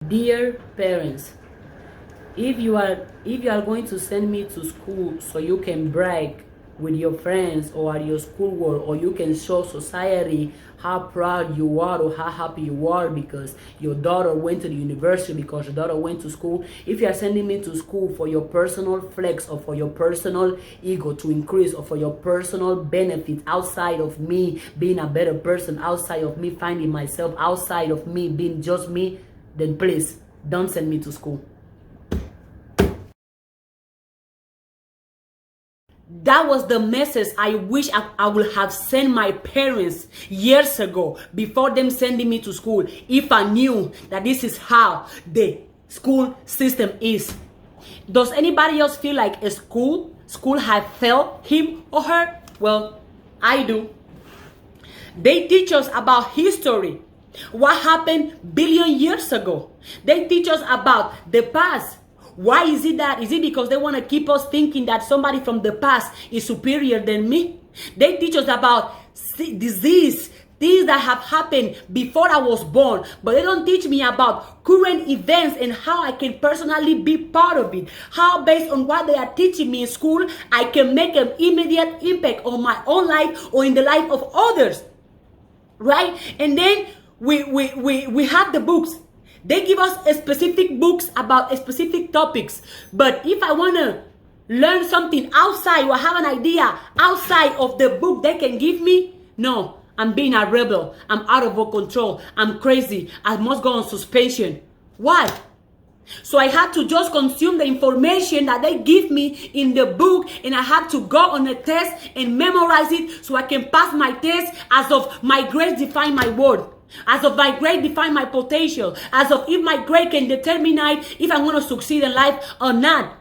Dear parents, if you are going to send me to school so you can brag with your friends or at your schoolwork, or you can show society how proud you are or how happy you are because your daughter went to the university, because your daughter went to school. If you are sending me to school for your personal flex or for your personal ego to increase or for your personal benefit outside of me being a better person, outside of me finding myself, outside of me being just me, then please don't send me to school. That was the message I wish I would have sent my parents years ago, before them sending me to school. If I knew that this is how the school system is. Does anybody else feel like a school have failed him or her? Well, I do. They teach us about history. What happened billion years ago? They teach us about the past. Why is it that? Is it because they want to keep us thinking that somebody from the past is superior than me? They teach us about disease, things that have happened before I was born, but they don't teach me about current events and how I can personally be part of it. How, based on what they are teaching me in school, I can make an immediate impact on my own life or in the life of others. Right? And then we have the books. They give us specific books about specific topics. But if I want to learn something outside or have an idea outside of the book they can give me, no, I'm being a rebel. I'm out of control. I'm crazy. I must go on suspension. Why? So I had to just consume the information that they give me in the book, and I had to go on a test and memorize it so I can pass my test, as of my grades define my worth. As of my grade define my potential. As of if my grade can determine if I'm going to succeed in life or not.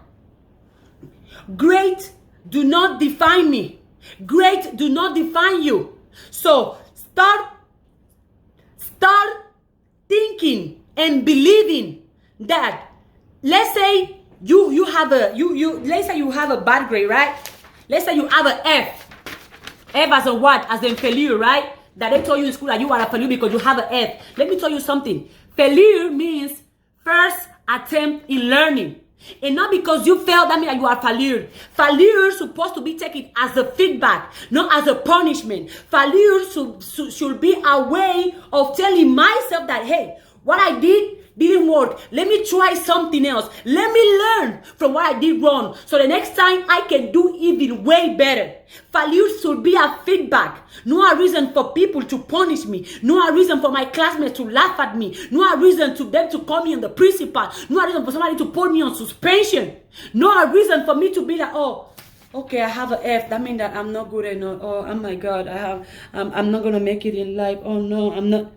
Grades do not define me. Grades do not define you. So start thinking and believing that, let's say let's say you have a bad grade, right? Let's say you have an F. F as a what? As in failure, right? That they told you in school that you are a failure because you have an F. Let me tell you something. Failure means first attempt in learning. And not because you failed, that means that you are failure. Failure is supposed to be taken as a feedback, not as a punishment. Failure should be a way of telling myself that, hey, what I didn't work. Let me try something else. Let me learn from what I did wrong, so the next time I can do even way better. Failure should be a feedback, not a reason for people to punish me, not a reason for my classmates to laugh at me, not a reason to them to call me on the principal, not a reason for somebody to put me on suspension, not a reason for me to be like, oh, okay, I have an F. That means that I'm not good enough. Oh my God, I'm not gonna make it in life. Oh no, I'm not.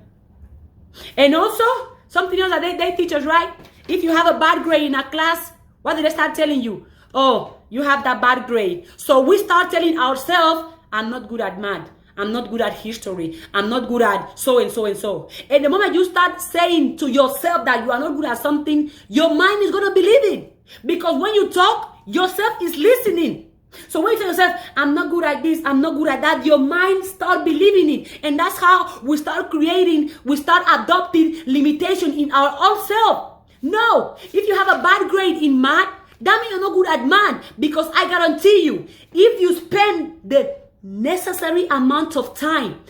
And also, something else that they teach us, right? If you have a bad grade in a class, what do they start telling you? Oh, you have that bad grade. So we start telling ourselves, I'm not good at math. I'm not good at history. I'm not good at so and so and so. And the moment you start saying to yourself that you are not good at something, your mind is going to believe it. Because when you talk, yourself is listening. So when you tell yourself, I'm not good at this, I'm not good at that, your mind start believing it. And that's how we start adopting limitation in our own self. No, if you have a bad grade in math, that means you're not good at math. Because I guarantee you, if you spend the necessary amount of time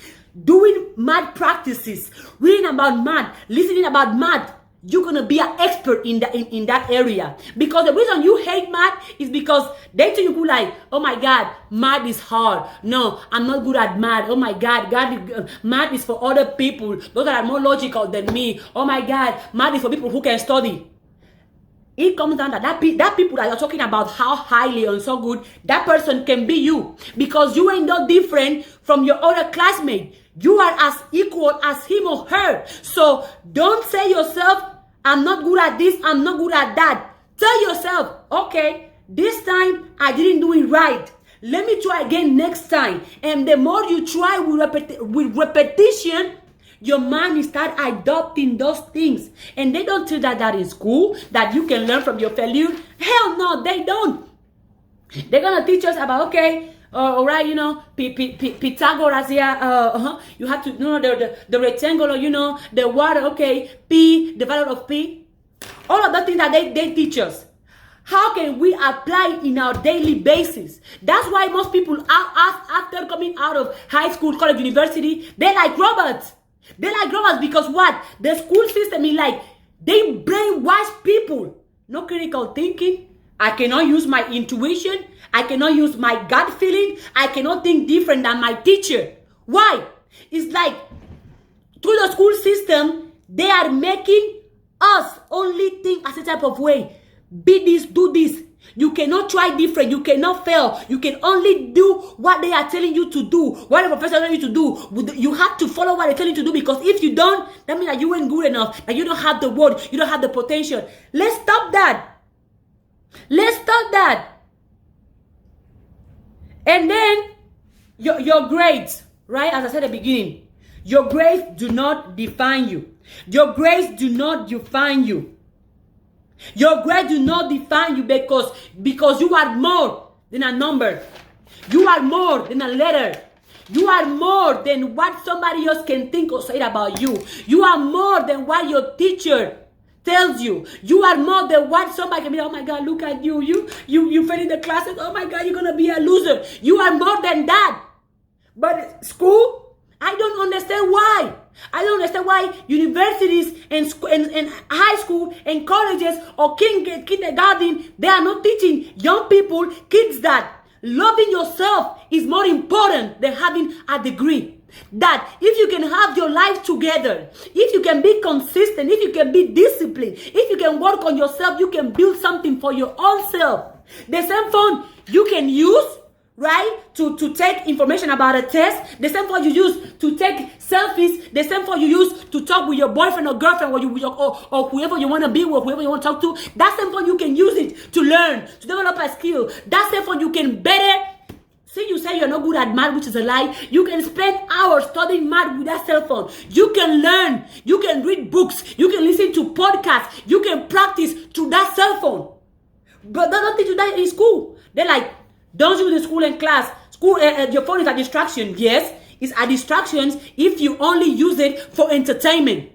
doing math practices, reading about math, listening about math, you're gonna be an expert in that area. Because the reason you hate math is because they tell you like, oh my God, math is hard. No, I'm not good at math. Oh my God, math is for other people, those that are more logical than me. Oh my God, math is for people who can study. It comes down that people that you're talking about how highly and so good, that person can be you. Because you ain't no different from your other classmate. You are as equal as him or her. So don't say yourself, I'm not good at this, I'm not good at that. Tell yourself, okay, this time I didn't do it right. Let me try again next time. And the more you try with repetition, your mind will start adopting those things. And they don't tell that in school, that you can learn from your failure. Hell no, they don't. They're going to teach us about, okay, all right, you know, Pythagoras here, you have to know the rectangle, you know, the water, okay, P, the value of P. All of the things that they teach us. How can we apply in our daily basis? That's why most people, after coming out of high school, college, university, they like robots. They like robots because what? The school system is like, they brainwash people. No critical thinking. I cannot use my intuition. I cannot use my gut feeling. I cannot think different than my teacher. Why? It's like, through the school system, they are making us only think a certain type of way. Be this, do this. You cannot try different. You cannot fail. You can only do what they are telling you to do. What the professor telling you to do. You have to follow what they tell you to do, because if you don't, that means that you ain't good enough. That you don't have the word. You don't have the potential. Let's stop that. Let's stop that. And then your grades, right? As I said at the beginning, your grades do not define you. Your grades do not define you. Your grades do not define you because you are more than a number. You are more than a letter. You are more than what somebody else can think or say about you. You are more than what your teacher tells you. You are more than what somebody can be. Oh my God, look at you. You fail in the classes. Oh my God, you're going to be a loser. You are more than that. But school, I don't understand why. I don't understand why universities and high school and colleges or kindergarten, they are not teaching young people, kids, that loving yourself is more important than having a degree. That if you can have your life together, if you can be consistent, if you can be disciplined, if you can work on yourself, you can build something for your own self. The same phone you can use, right, to take information about a test, the same phone you use to take selfies, the same phone you use to talk with your boyfriend or girlfriend or whoever you want to be with, whoever you want to talk to, that same phone you can use it to learn, to develop a skill. That same phone you can better. See, you say you're not good at math, which is a lie. You can spend hours studying math with that cell phone. You can learn. You can read books. You can listen to podcasts. You can practice through that cell phone. But they don't teach you that in school. They're like, don't use the school and class. School, your phone is a distraction. Yes, it's a distraction if you only use it for entertainment.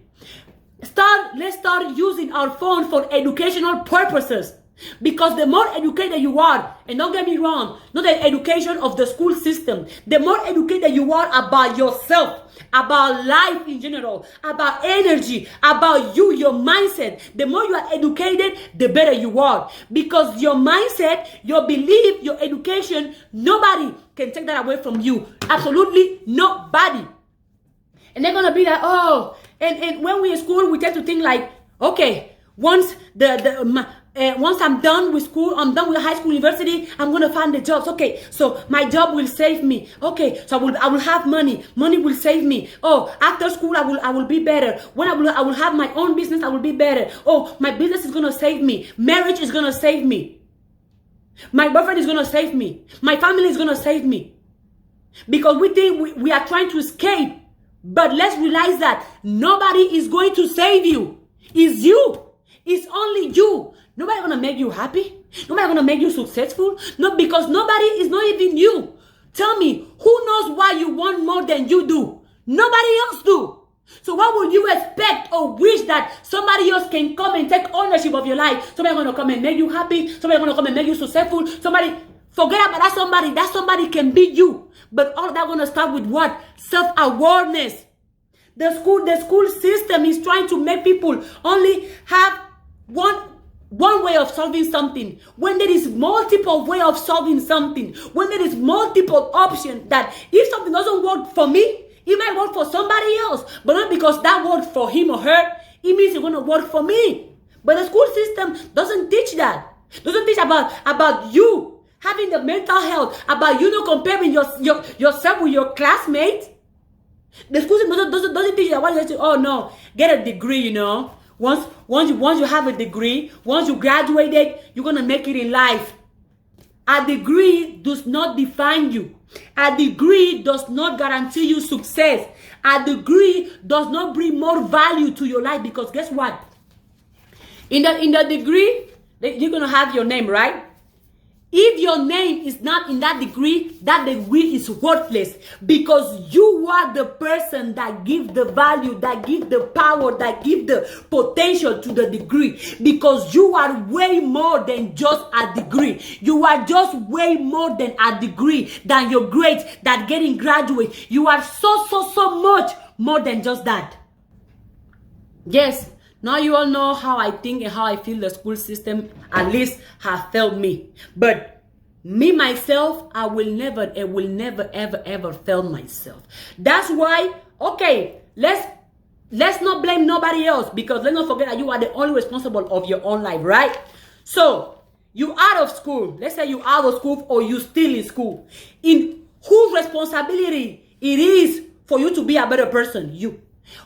Let's start using our phone for educational purposes. Because the more educated you are, and don't get me wrong, not the education of the school system, the more educated you are about yourself, about life in general, about energy, about you, your mindset, the more you are educated, the better you are. Because your mindset, your belief, your education, nobody can take that away from you. Absolutely nobody. And they're going to be like, oh, and when we're in school, we tend to think like, okay, once once I'm done with school, I'm done with high school, university, I'm going to find the jobs. Okay, so my job will save me. Okay, so I will have money. Money will save me. Oh, after school, I will be better. When I will have my own business, I will be better. Oh, my business is going to save me. Marriage is going to save me. My boyfriend is going to save me. My family is going to save me. Because we think we are trying to escape. But let's realize that nobody is going to save you. It's you. It's only you. Nobody gonna make you happy. Nobody gonna make you successful. No, because nobody is not even you. Tell me, who knows why you want more than you do? Nobody else do. So what would you expect or wish that somebody else can come and take ownership of your life? Somebody gonna come and make you happy. Somebody gonna come and make you successful. Forget about that somebody. That somebody can be you. But all that gonna start with what? Self-awareness. The school system is trying to make people only have one way of solving something, when there is multiple way of solving something, when there is multiple options, that if something doesn't work for me, it might work for somebody else, but not because that worked for him or her, it means it's going to work for me. But the school system doesn't teach that. Doesn't teach about you having the mental health, about you not comparing yourself with your classmates. The school system doesn't teach that. Why you say, oh no, get a degree, you know. Once you have a degree, once you graduated, you're going to make it in life. A degree does not define you. A degree does not guarantee you success. A degree does not bring more value to your life, because guess what? In the degree, you're going to have your name, right? If your name is not in that degree is worthless, because you are the person that gives the value, that gives the power, that gives the potential to the degree, because you are way more than just a degree. You are just way more than a degree, than your grades, than getting graduate. You are so much more than just that. Yes. Now you all know how I think and how I feel the school system at least have failed me. But me, myself, I will never ever fail myself. That's why, okay, let's not blame nobody else, because let's not forget that you are the only responsible of your own life, right? So, you out of school. Let's say you out of school or you still in school. In whose responsibility it is for you to be a better person? You.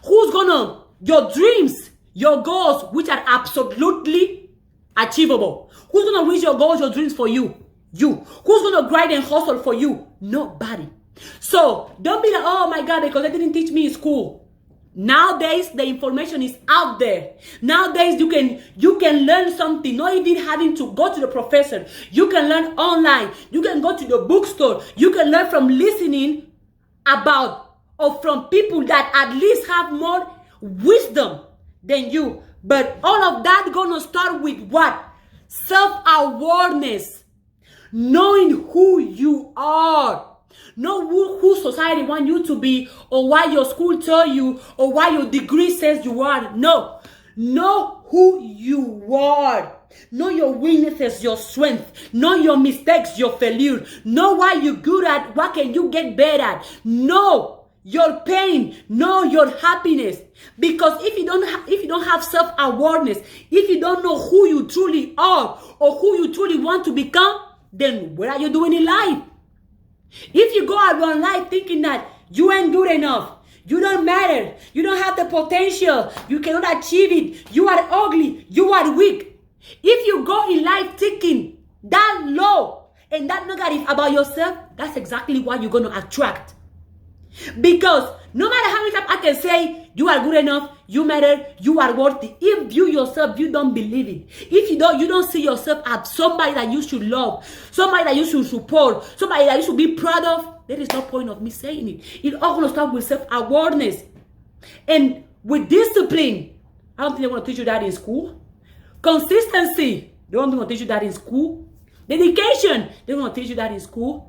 Who's gonna, your dreams, your goals, which are absolutely achievable. Who's going to reach your goals, your dreams for you? You. Who's going to grind and hustle for you? Nobody. So don't be like, oh my God, because they didn't teach me in school. Nowadays, the information is out there. Nowadays, you can learn something, not even having to go to the professor. You can learn online. You can go to the bookstore. You can learn from listening about or from people that at least have more wisdom than you. But all of that gonna start with what? Self-awareness. Knowing who you are. Not who society wants you to be, or why your school tell you, or why your degree says you are. No. Know who you are. Know your weaknesses, your strength. Know your mistakes, your failure. Know what you're good at, what can you get better at. Know your pain, know your happiness. Because if you don't have self-awareness, if you don't know who you truly are or who you truly want to become, then what are you doing in life? If you go around life thinking that you ain't good enough, you don't matter, you don't have the potential, you cannot achieve it, you are ugly, you are weak. If you go in life thinking that low and that negative about yourself, that's exactly what you're going to attract. Because no matter how many times I can say you are good enough, you matter, you are worthy, if you yourself, you don't believe it, if you don't see yourself as somebody that you should love, somebody that you should support, somebody that you should be proud of, there is no point of me saying it. It all going to start with self-awareness and with discipline. I don't think they want to teach you that in school. Consistency, they don't want to teach you that in school. Dedication, they don't want to teach you that in school.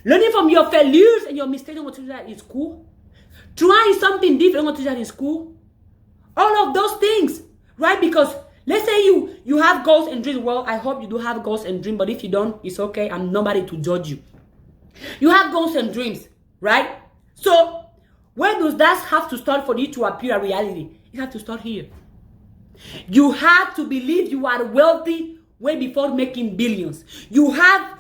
Learning from your failures and your mistakes, don't want to teach that in school. Trying something different, don't want to teach that in school. All of those things, right? Because let's say you have goals and dreams. Well, I hope you do have goals and dreams, but if you don't, it's okay. I'm nobody to judge you. You have goals and dreams, right? So where does that have to start for you to appear a reality? You have to start here. You have to believe you are wealthy way before making billions. You have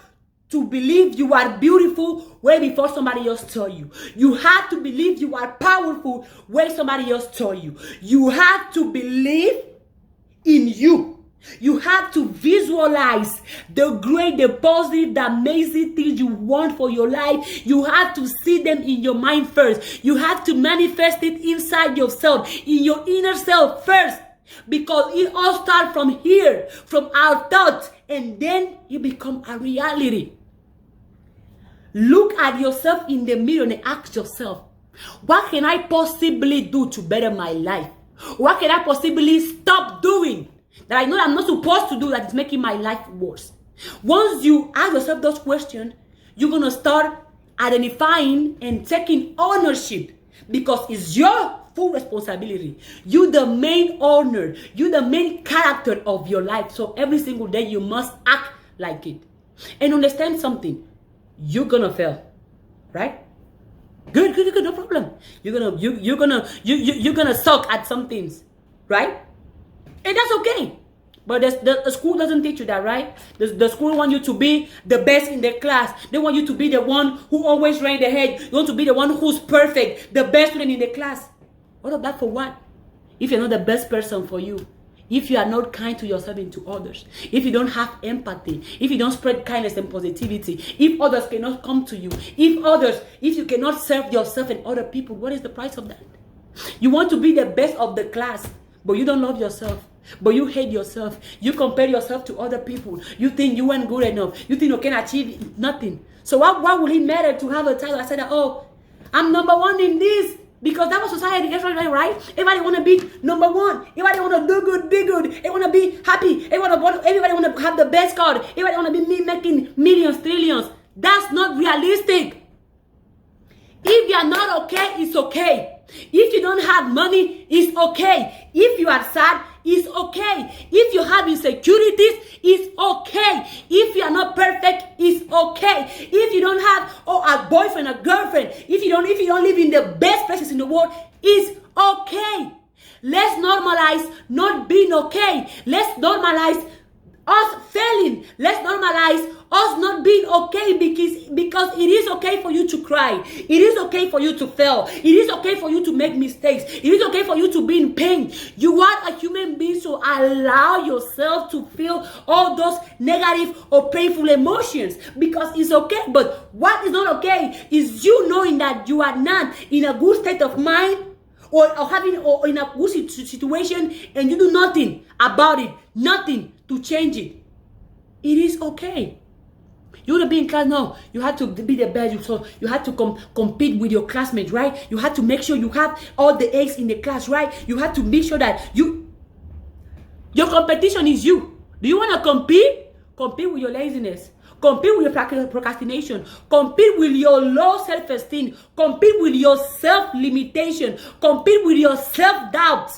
to believe you are beautiful way before somebody else tell you. You have to believe you are powerful way somebody else tell you. You have to believe in you. You have to visualize the great, the positive, the amazing things you want for your life. You have to see them in your mind first. You have to manifest it inside yourself, in your inner self first. Because it all starts from here, from our thoughts, and then you become a reality. Look at yourself in the mirror and ask yourself, what can I possibly do to better my life? What can I possibly stop doing that I know I'm not supposed to do that is making my life worse? Once you ask yourself those questions, you're going to start identifying and taking ownership, because it's your full responsibility. You're the main owner. You're the main character of your life. So every single day you must act like it. And understand something. You're gonna fail, right? Good, no problem. You're gonna suck at some things, right? And that's okay. But the school doesn't teach you that, right? The school wants you to be the best in the class. They want you to be the one who always rank the head. You want to be the one who's perfect, the best student in the class. All of that for what? If you're not the best person for you, if you are not kind to yourself and to others, if you don't have empathy, if you don't spread kindness and positivity, if others cannot come to you, if you cannot serve yourself and other people, what is the price of that? You want to be the best of the class, but you don't love yourself. But you hate yourself. You compare yourself to other people. You think you weren't good enough. You think you can achieve nothing. So why would it matter to have a title? I said, oh, I'm number one in this. Because that was society, everybody, right? Everybody want to be number one. Everybody want to do good, be good. Everybody want to be happy. Everybody want to have the best car. Everybody want to be making millions, trillions. That's not realistic. If you are not okay, it's okay. If you don't have money, it's okay. If you are sad, it's okay. If you have insecurities, it's okay. If you are not perfect, it's okay. If you don't have a boyfriend, a girlfriend, if you don't live in the best places in the world, it's okay. Let's normalize not being okay. Let's normalize us failing. Let's normalize us not being okay because it is okay for you to cry. It is okay for you to fail. It is okay for you to make mistakes. It is okay for you to be in pain. You are a human being, so allow yourself to feel all those negative or painful emotions because it's okay. But what is not okay is you knowing that you are not in a good state of mind or in a good situation and you do nothing about it, nothing to change it. It is okay. You want to be in class? No. You have to be the best. So you have to compete with your classmates, right? You have to make sure you have all the A's in the class, right? You have to make sure that your competition is you. Do you want to compete? Compete with your laziness. Compete with your procrastination. Compete with your low self-esteem. Compete with your self-limitation. Compete with your self-doubt.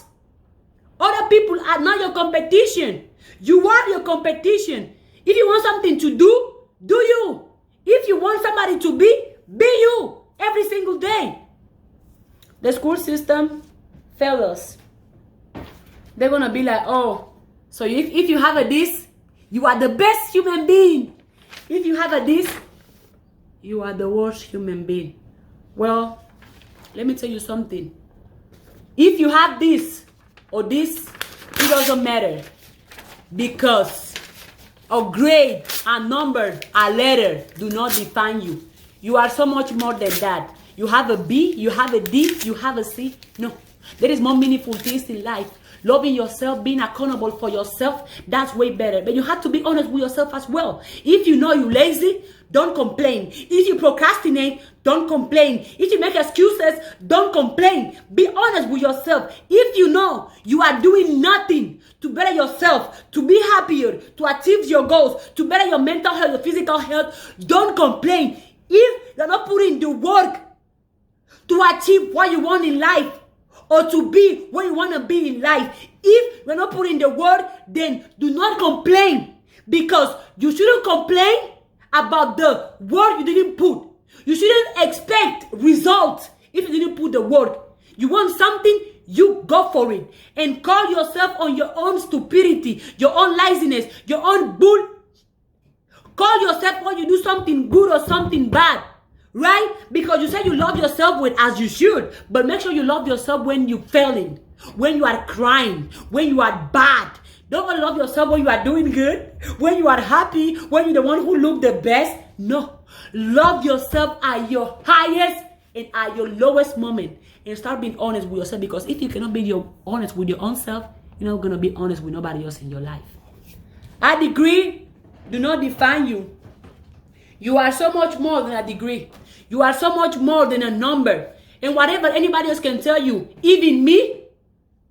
Other people are not your competition. You are your competition. If you want something to do you. If you want somebody to be you every single day. The school system failed us. They're going to be like, oh, so if you have a this, you are the best human being. If you have a this, you are the worst human being. Well, let me tell you something. If you have this or this, it doesn't matter. Because a grade, a number, a letter do not define you. You are so much more than that. You have a B, you have a D, you have a C. No, there is more meaningful things in life. Loving yourself, being accountable for yourself, that's way better. But you have to be honest with yourself as well. If you know you're lazy, don't complain. If you procrastinate, don't complain. If you make excuses, don't complain. Be honest with yourself. If you know you are doing nothing to better yourself, to be happier, to achieve your goals, to better your mental health, your physical health, don't complain. If you're not putting the work to achieve what you want in life, or to be what you want to be in life. If you're not putting the word, then do not complain. Because you shouldn't complain about the word you didn't put. You shouldn't expect results if you didn't put the word. You want something, you go for it. And call yourself on your own stupidity, your own laziness, your own bull. Call yourself when you do something good or something bad. Right? Because you say you love yourself as you should. But make sure you love yourself when you're failing. When you are crying. When you are bad. Don't only love yourself when you are doing good. When you are happy. When you're the one who look the best. No. Love yourself at your highest and at your lowest moment. And start being honest with yourself. Because if you cannot be honest with your own self, you're not going to be honest with nobody else in your life. A degree do not define you. You are so much more than a degree. You are so much more than a number. And whatever anybody else can tell you, even me,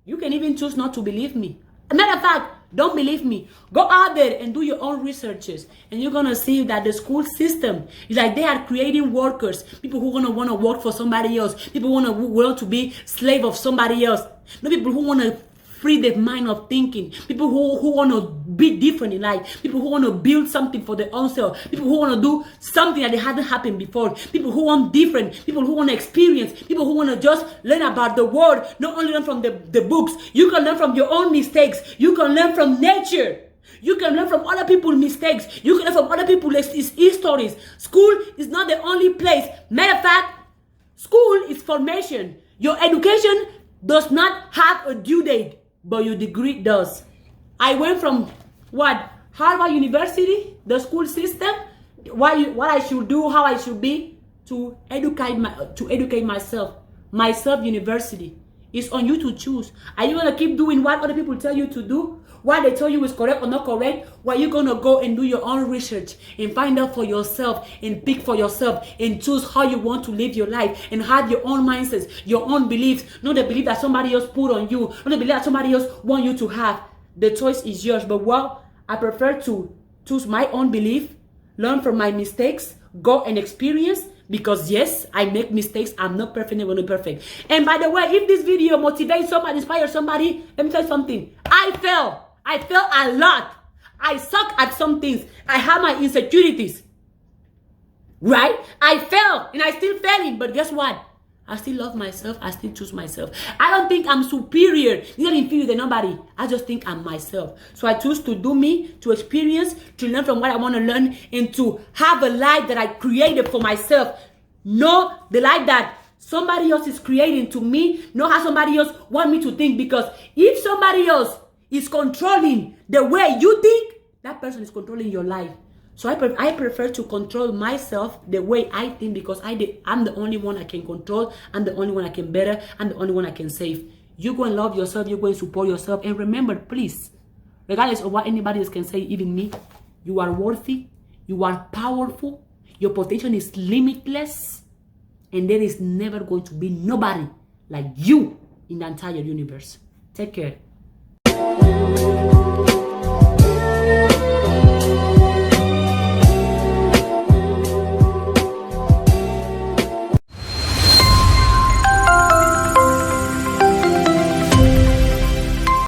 you can even choose not to believe me. As a matter of fact, don't believe me. Go out there and do your own researches. And you're going to see that the school system is like they are creating workers. People who want to work for somebody else. People who want to be slave of somebody else. Not people who want to free the mind of thinking. People who want to be different in life. People who want to build something for their own self. People who want to do something that they haven't happened before. People who want different. People who want to experience. People who want to just learn about the world. Not only learn from the books. You can learn from your own mistakes. You can learn from nature. You can learn from other people's mistakes. You can learn from other people's histories. School is not the only place. Matter of fact, school is formation. Your education does not have a due date. But your degree does. I went from Harvard University, the school system, what I should do, how I should be, to educate myself. Myself University. It's on you to choose. Are you gonna keep doing what other people tell you to do? What they tell you is correct or not correct? Or are you gonna go and do your own research and find out for yourself and pick for yourself and choose how you want to live your life and have your own mindsets, your own beliefs, not the belief that somebody else put on you, not the belief that somebody else want you to have. The choice is yours. But well, I prefer to choose my own belief, learn from my mistakes, go and experience. Because yes, I make mistakes. I'm not perfect, never not perfect. And by the way, if this video motivates somebody, inspires somebody, let me tell you something. I fail a lot. I suck at some things. I have my insecurities. Right? I fail and I still failing. But guess what? I still love myself. I still choose myself. I don't think I'm superior, not inferior than nobody. I just think I'm myself. So I choose to do me, to experience, to learn from what I want to learn, and to have a life that I created for myself. Not the life that somebody else is creating to me, not how somebody else want me to think. Because if somebody else is controlling the way you think, that person is controlling your life. So I prefer to control myself the way I think, because I'm the only one I can control. I'm the only one I can better. I'm the only one I can save. You go and love yourself. You go and support yourself. And remember, please, regardless of what anybody else can say, even me, you are worthy. You are powerful. Your potential is limitless. And there is never going to be nobody like you in the entire universe. Take care.